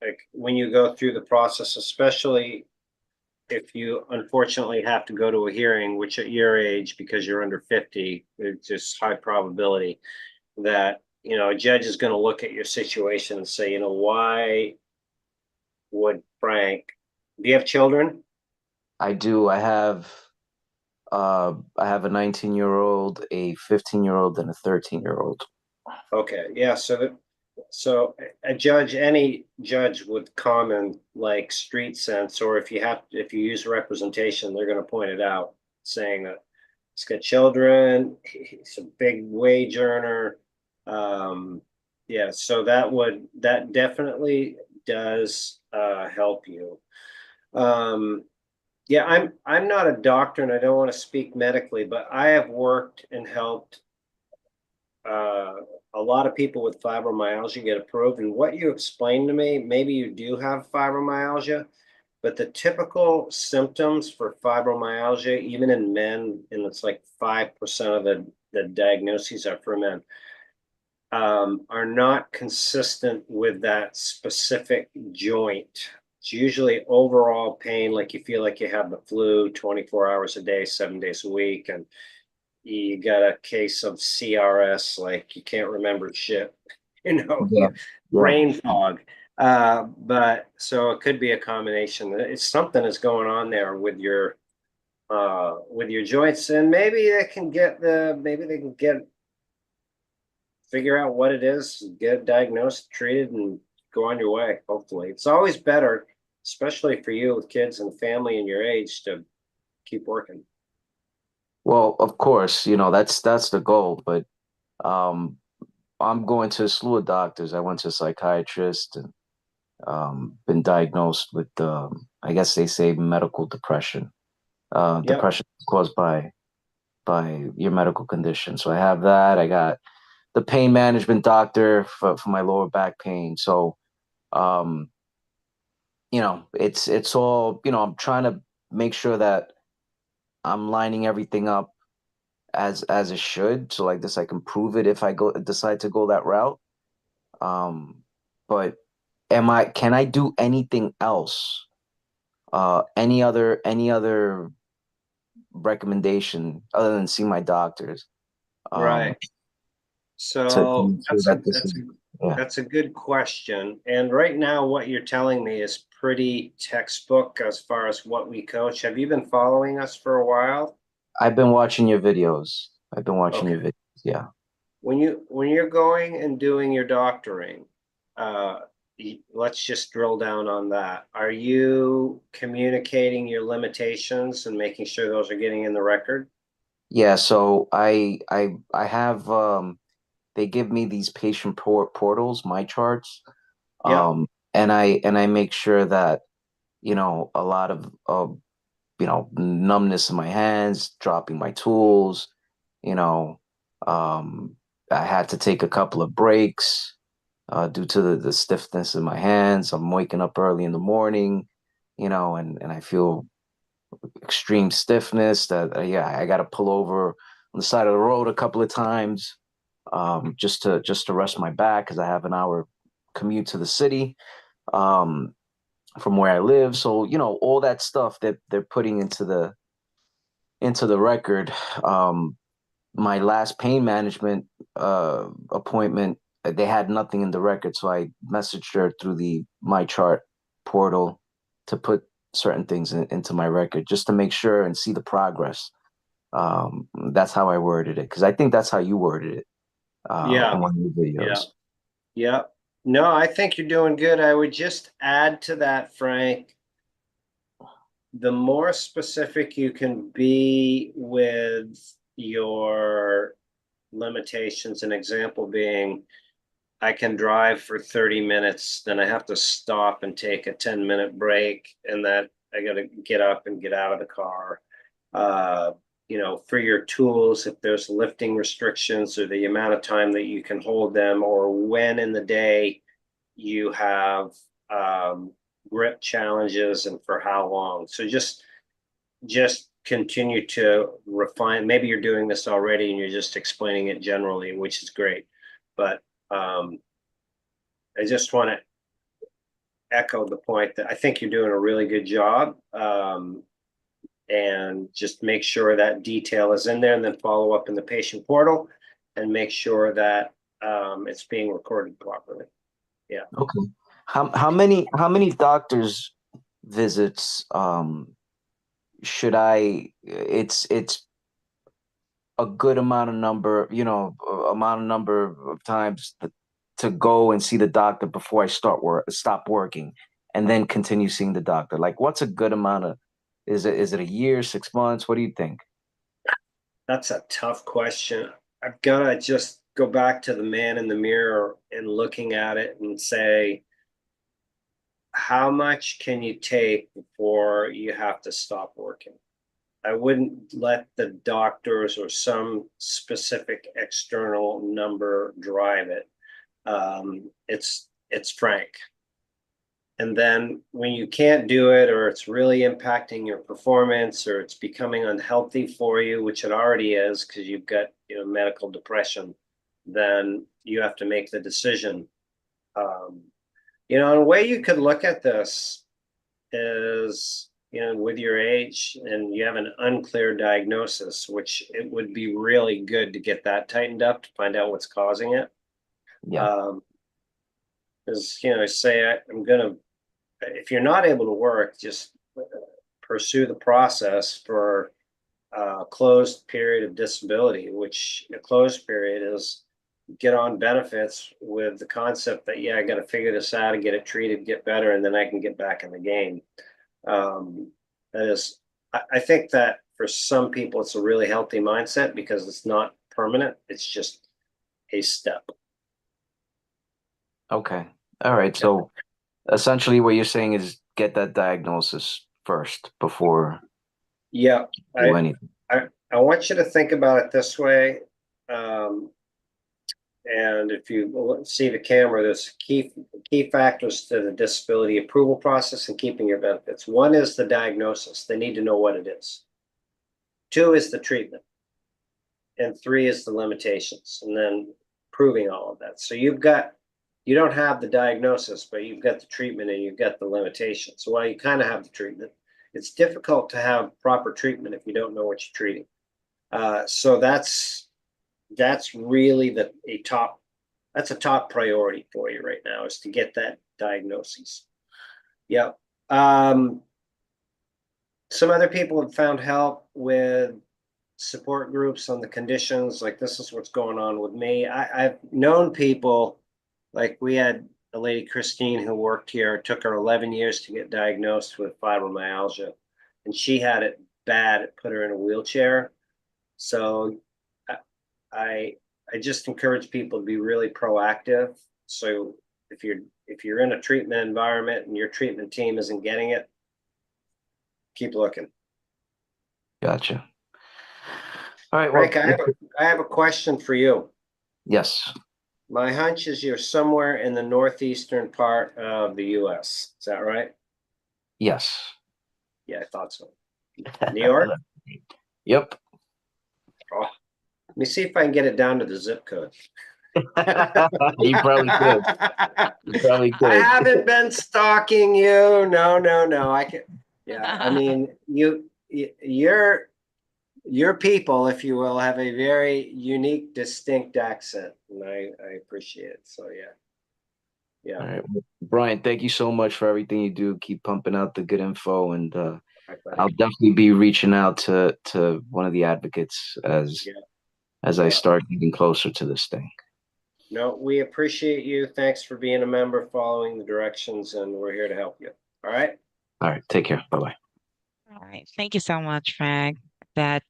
like when you go through the process, especially if you unfortunately have to go to a hearing, which at your age, because you're under 50, it's just high probability that, a judge is going to look at your situation and say, why would Frank Do you have children? I do. I have a 19-year-old, a 15-year-old, and a 13-year-old. Okay, yeah, so a judge, any judge with common like street sense, or if you use representation, they're gonna point it out, saying that he's got children, he's a big wage earner. Yeah, so that definitely does help you. Um, yeah, I'm not a doctor and I don't want to speak medically, but I have worked and helped uh, a lot of people with fibromyalgia get approved. And what you explained to me, maybe you do have fibromyalgia, but the typical symptoms for fibromyalgia, even in men, and it's like 5% of the diagnoses are for men, are not consistent with that specific joint. It's usually overall pain, like you feel like you have the flu 24 hours a day, 7 days a week, and you got a case of CRS, like you can't remember shit, Yeah. Yeah. brain fog. But so it could be a combination. It's something that's going on there with your joints, and maybe they can get figure out what it is, get it diagnosed, treated, and go on your way. Hopefully, it's always better, especially for you with kids and family in your age, to keep working. Well, of course, that's the goal, but um I'm going to a slew of doctors. I went to a psychiatrist and been diagnosed with I guess they say medical depression. Yep. Depression is caused by your medical condition. So I have that. I got the pain management doctor for my lower back pain. So um, it's all, I'm trying to make sure that I'm lining everything up as it should. So like this, I can prove it if I decide to go that route. Um, but can I do anything else? Any other recommendation other than see my doctors? Um, Right. So make sure that this is, yeah. that's a good question. And right now, what you're telling me is pretty textbook as far as what we coach. Have you been following us for a while? I've been watching your videos. I've been watching your Okay. videos. Yeah. When you're going and doing your doctoring, uh, let's just drill down on that. Are you communicating your limitations and making sure those are getting in the record? Yeah, so I have they give me these patient portals, my charts. Yep. And I make sure that, a lot of numbness in my hands, dropping my tools, you know, um I had to take a couple of breaks due to the stiffness in my hands. I'm waking up early in the morning, and I feel extreme stiffness that yeah, I got to pull over on the side of the road a couple of times just to rest my back because I have an hour commute to the city um, from where I live. So all that stuff that they're putting into the record. My last pain management appointment, they had nothing in the record, so I messaged her through the my chart portal to put certain things into my record just to make sure and see the progress. That's how I worded it because I think that's how you worded it Yeah. in one of your Yeah. videos. Yeah. No, I think you're doing good. I would just add to that, Frank, the more specific you can be with your limitations, an example being, I can drive for 30 minutes, then I have to stop and take a 10-minute break, and that I got to get up and get out of the car. Uh, for your tools, if there's lifting restrictions or the amount of time that you can hold them, or when in the day you have grip challenges and for how long. So just continue to refine. Maybe you're doing this already and you're just explaining it generally, which is great. But I just want to echo the point that I think you're doing a really good job. And just make sure that detail is in there, and then follow up in the patient portal and make sure that it's being recorded properly. Yeah. Okay. How many doctors visits, should I, it's a good amount of number, amount of number of times to go and see the doctor before I stop working, and then continue seeing the doctor? Like, what's a good amount of, is it a year, 6 months? What do you think? That's a tough question. I've got to just go back to the man in the mirror and looking at it and say, how much can you take before you have to stop working? I wouldn't let the doctors or some specific external number drive it. It's frank. And then when you can't do it, or it's really impacting your performance, or it's becoming unhealthy for you, which it already is because you've got medical depression, then you have to make the decision. Um, a way you could look at this is, with your age and you have an unclear diagnosis, which it would be really good to get that tightened up to find out what's causing it. Yeah. Because, say I'm gonna, if you're not able to work, just pursue the process for a closed period of disability, which a closed period is get on benefits with the concept that, yeah, I got to figure this out and get it treated, get better, and then I can get back in the game. That is, I think that for some people, it's a really healthy mindset because it's not permanent. It's just a step. Okay. All right. So essentially what you're saying is get that diagnosis first before Yeah, do I, anything. I want you to think about it this way. And if you see the camera, there's key factors to the disability approval process and keeping your benefits. One is the diagnosis. They need to know what it is. Two is the treatment. And three is the limitations. And then proving all of that. So you don't have the diagnosis, but you've got the treatment and you've got the limitations. So while you kind of have the treatment, it's difficult to have proper treatment if you don't know what you're treating. So that's really that's a top priority for you right now, is to get that diagnosis. Yep. Some other people have found help with support groups on the conditions. Like, this is what's going on with me. I've known people, like we had a lady, Christine, who worked here. It took her 11 years to get diagnosed with fibromyalgia, and she had it bad. It put her in a wheelchair. So I just encourage people to be really proactive. So if you're in a treatment environment and your treatment team isn't getting it, keep looking. Gotcha. All right. Frank, Well, I have a question for you. yes. My hunch is you're somewhere in the northeastern part of the US. Is that right? Yes. Yeah, I thought so. New York? Yep. Oh, let me see if I can get it down to the zip code. You probably could. You probably I could. haven't been stalking you. No. I can. Yeah, I mean, your people, if you will, have a very unique, distinct accent, and I appreciate it. So yeah. All right. Well, Brian, thank you so much for everything you do. Keep pumping out the good info, and Right, buddy. I'll definitely be reaching out to one of the advocates as I Yeah. start getting closer to this thing. No, we appreciate you. Thanks for being a member, following the directions, and we're here to help you. All right. All right. Take care. Bye-bye. All right. Thank you so much, Frank. That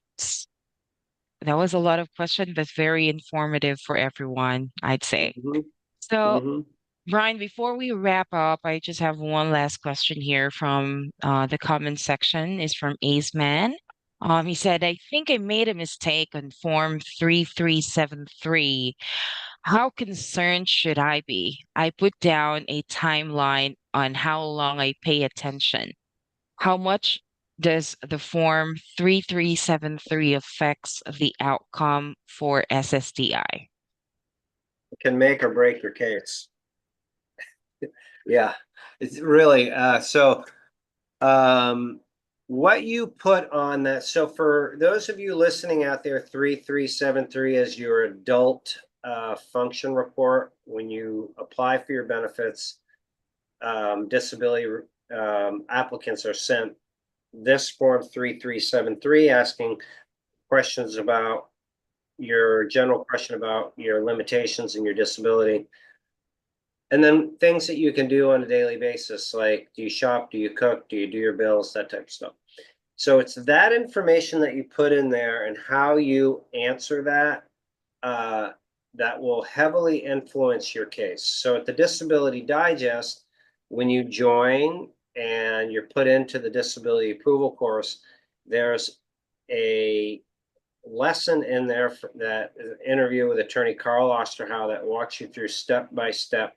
was a lot of questions, but very informative for everyone, I'd say. Mm-hmm. So, Mm-hmm. Brian, before we wrap up, I just have one last question here from the comment section. Is from Ace Man. He said, I think I made a mistake on form 3373. How concerned should I be? I put down a timeline on how long I pay attention. How much does the form 3373 affects the outcome for SSDI? It can make or break your case. Yeah, it's really so. What you put on that. So for those of you listening out there, 3373 is your adult function report when you apply for your benefits, disability applicants are sent this form 3373 asking questions about your general question about your limitations and your disability. And then things that you can do on a daily basis, like do you shop, do you cook, do you do your bills, that type of stuff. So it's that information that you put in there and how you answer that that will heavily influence your case. So at the Disability Digest, when you join and you're put into the disability approval course, there's a lesson in there for that interview with attorney Carl Osterhow that walks you through step by step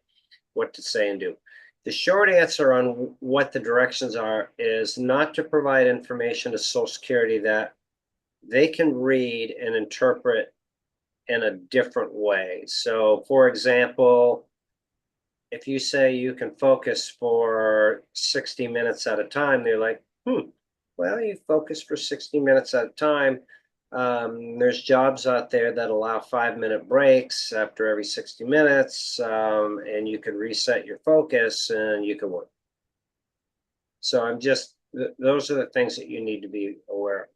what to say and do. The short answer on what the directions are is not to provide information to Social Security that they can read and interpret in a different way. So, for example, if you say you can focus for 60 minutes at a time, they're like, well, you focus for 60 minutes at a time. There's jobs out there that allow 5-minute breaks after every 60 minutes, and you can reset your focus and you can work. So those are the things that you need to be aware of.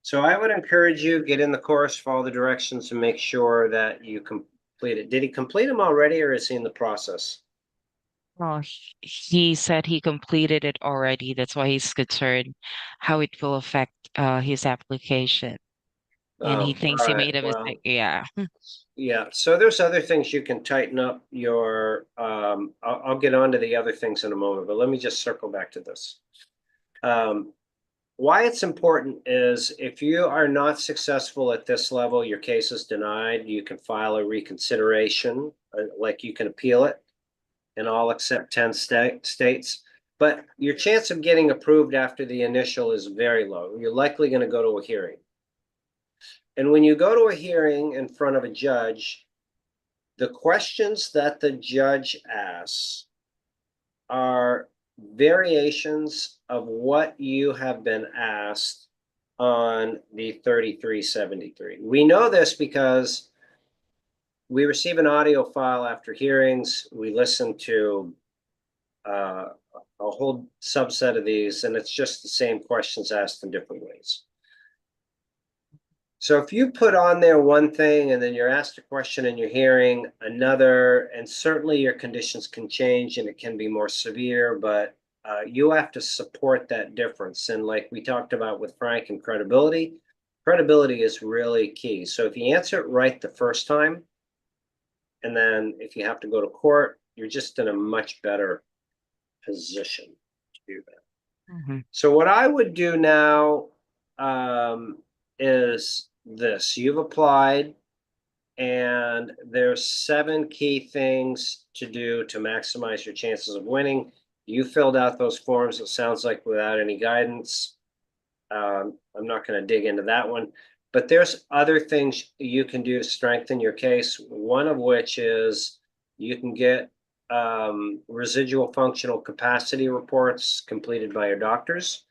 So I would encourage you, get in the course, follow the directions, and make sure that you complete it. Did he complete them already, or is he in the process? Oh, he said he completed it already. That's why he's concerned how it will affect his application. And he Oh, thinks all he right. made a Well, mistake. Yeah. yeah. So there's other things you can tighten up your. I'll get onto the other things in a moment, but let me just circle back to this. Why it's important is if you are not successful at this level, your case is denied. You can file a reconsideration, like you can appeal it in all except 10 states. But your chance of getting approved after the initial is very low. You're likely going to go to a hearing. And when you go to a hearing in front of a judge, the questions that the judge asks are variations of what you have been asked on the 3373. We know this because we receive an audio file after hearings. We listen to a whole subset of these, and it's just the same questions asked in different ways. So if you put on there one thing and then you're asked a question and you're hearing another, and certainly your conditions can change and it can be more severe, but you have to support that difference. And like we talked about with Frank and credibility, credibility is really key. So if you answer it right the first time, and then if you have to go to court, you're just in a much better position to do that. Mhm. So what I would do now is this. You've applied, and there's 7 key things to do to maximize your chances of winning. You filled out those forms, it sounds like, without any guidance. I'm not going to dig into that one, but there's other things you can do to strengthen your case, one of which is you can get residual functional capacity reports completed by your doctors,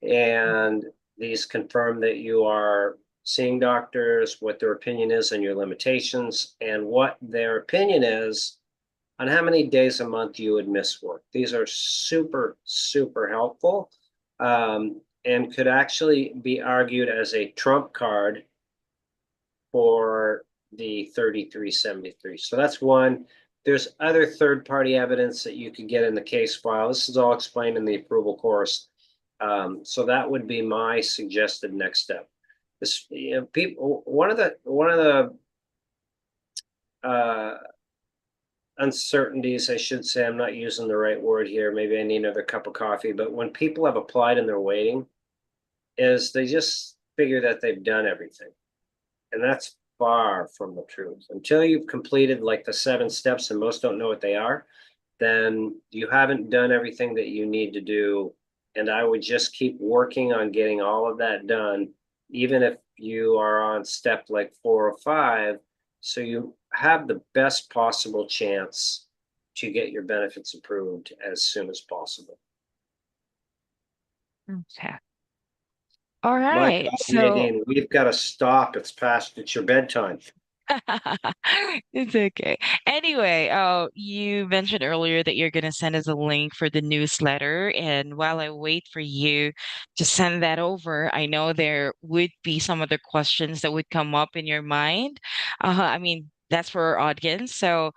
and these confirm that you are seeing doctors, what their opinion is on your limitations, and what their opinion is on how many days a month you would miss work. These are super, super helpful, and could actually be argued as a trump card for the 3373. So that's one. There's other third-party evidence that you could get in the case file. This is all explained in the approval course. So that would be my suggested next step. This, people, one of the uncertainties, I should say, I'm not using the right word here. Maybe I need another cup of coffee. But when people have applied and they're waiting, is they just figure that they've done everything, and that's far from the truth. Until you've completed like the 7 steps, and most don't know what they are, then you haven't done everything that you need to do. And I would just keep working on getting all of that done, even if you are on step like 4 or 5, so you have the best possible chance to get your benefits approved as soon as possible. Okay. All My right. God, So Nadine, we've got to stop. It's your bedtime. It's okay. Anyway, you mentioned earlier that you're gonna send us a link for the newsletter, and while I wait for you to send that over, I know there would be some other questions that would come up in your mind. I mean, that's for our audience. So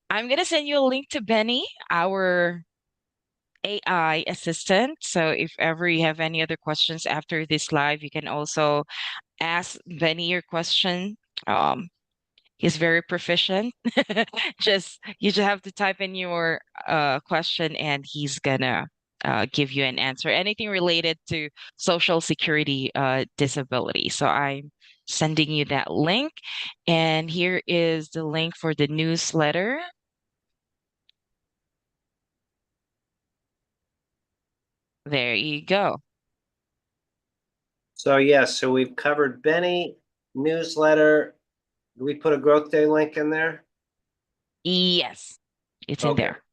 I'm gonna send you a link to Benny, our AI assistant. So if ever you have any other questions after this live, you can also ask Benny your question. Um, He's very proficient. You just have to type in your question and he's gonna give you an answer. Anything related to social security disability. So I'm sending you that link. And here is the link for the newsletter. There you go. So yes, so we've covered Benny, newsletter. Do we put a growth day link in there? Yes, it's in Okay, there.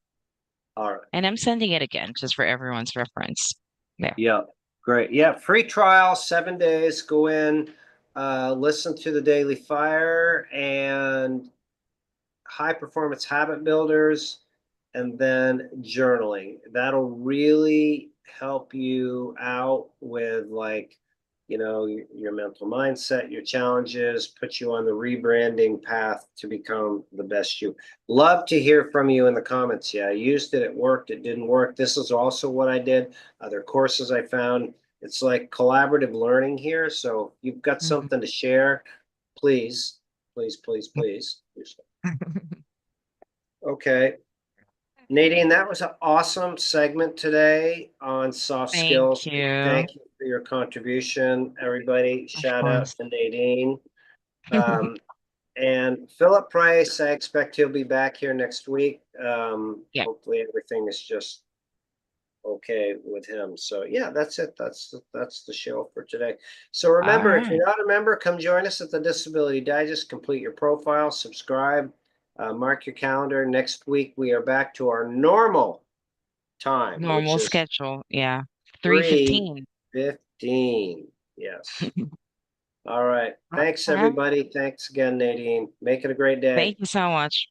all right. And I'm sending it again just for everyone's reference. There. Yeah, great. Yeah, free trial, 7 days. Go in, listen to the Daily Fire and high performance habit builders, and then journaling. That'll really help you out with like, your mental mindset, your challenges, put you on the rebranding path to become the best you. Love to hear from you in the comments. Yeah, I used it, it worked, it didn't work. This is also what I did. Other courses I found. It's like collaborative learning here. So if you've got Mhm. something to share, please, please, please, please do so. Okay. Nadine, that was an awesome segment today on soft skills. Thank you. Thank you for your contribution, everybody. Of Shout out course. to Nadine. Um, and Philip Price, I expect he'll be back here next week. Yeah. Hopefully everything is just okay with him. So yeah, that's it. That's the show for today. So All remember, if right. you're not a member, come join us at the Disability Digest. Complete your profile, subscribe, mark your calendar. Next week we are back to our normal time, which Normal is schedule. Yeah. 3:15. 3:15. Yes. All right. All Thanks right. everybody. Thanks again, Nadine. Make it a great Thank day. you so much.